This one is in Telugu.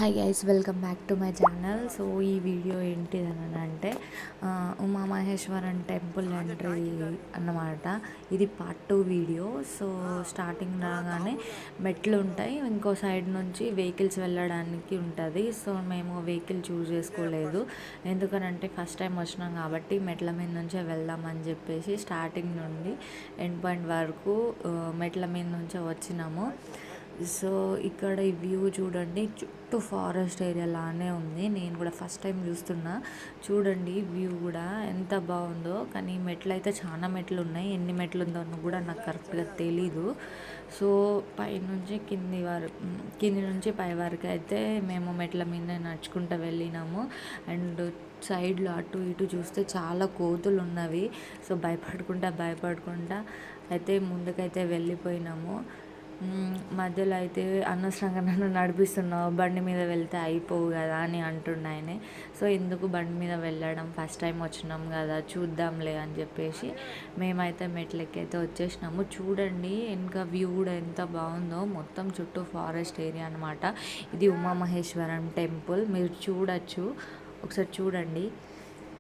Hi guys, welcome back to my channel. So ఈ వీడియో ఏంటిదని అంటే ఉమామహేశ్వరం టెంపుల్ ఎంట్రీ అన్నమాట. ఇది పార్ట్ 2 వీడియో. సో స్టార్టింగ్ రాగానే మెట్లు ఉంటాయి, ఇంకో సైడ్ నుంచి వెహికల్స్ వెళ్ళడానికి ఉంటుంది. సో మేము వెహికల్ చూస్ చేసుకోలేదు, ఎందుకనంటే ఫస్ట్ టైం వచ్చినాం కాబట్టి మెట్ల మీద నుంచే వెళ్దామని చెప్పేసి స్టార్టింగ్ నుండి ఎండ్ పాయింట్ వరకు మెట్ల మీద నుంచే వచ్చినాము. సో ఇక్కడ ఈ వ్యూ చూడండి, చుట్టూ ఫారెస్ట్ ఏరియా లానే ఉంది. నేను కూడా ఫస్ట్ టైం చూస్తున్నా. చూడండి వ్యూ కూడా ఎంత బాగుందో. కానీ మెట్లు అయితే చాలా మెట్లు ఉన్నాయి, ఎన్ని మెట్లు ఉందో కూడా నాకు కరెక్ట్గా తెలీదు. సో పైనుంచి కింది నుంచి పై వరకు అయితే మేము మెట్ల మీద నడుచుకుంటూ వెళ్ళినాము. అండ్ సైడ్లో అటు ఇటు చూస్తే చాలా కోతులు ఉన్నవి. సో భయపడుకుంటా అయితే ముందుకైతే వెళ్ళిపోయినాము. మధ్యలో అయితే అనవసరంగా నన్ను నడిపిస్తున్నావు, బండి మీద వెళ్తే అయిపోవు కదా అని అంటున్నాయనే. సో ఎందుకు బండి మీద వెళ్ళడం, ఫస్ట్ టైం వచ్చినాం కదా చూద్దాంలే అని చెప్పేసి మేమైతే మెట్లెక్కైతే వచ్చేసినాము. చూడండి ఇంకా వ్యూ కూడా ఎంత బాగుందో, మొత్తం చుట్టూ ఫారెస్ట్ ఏరియా అనమాట. ఇది ఉమామహేశ్వరం టెంపుల్, మీరు చూడొచ్చు, ఒకసారి చూడండి.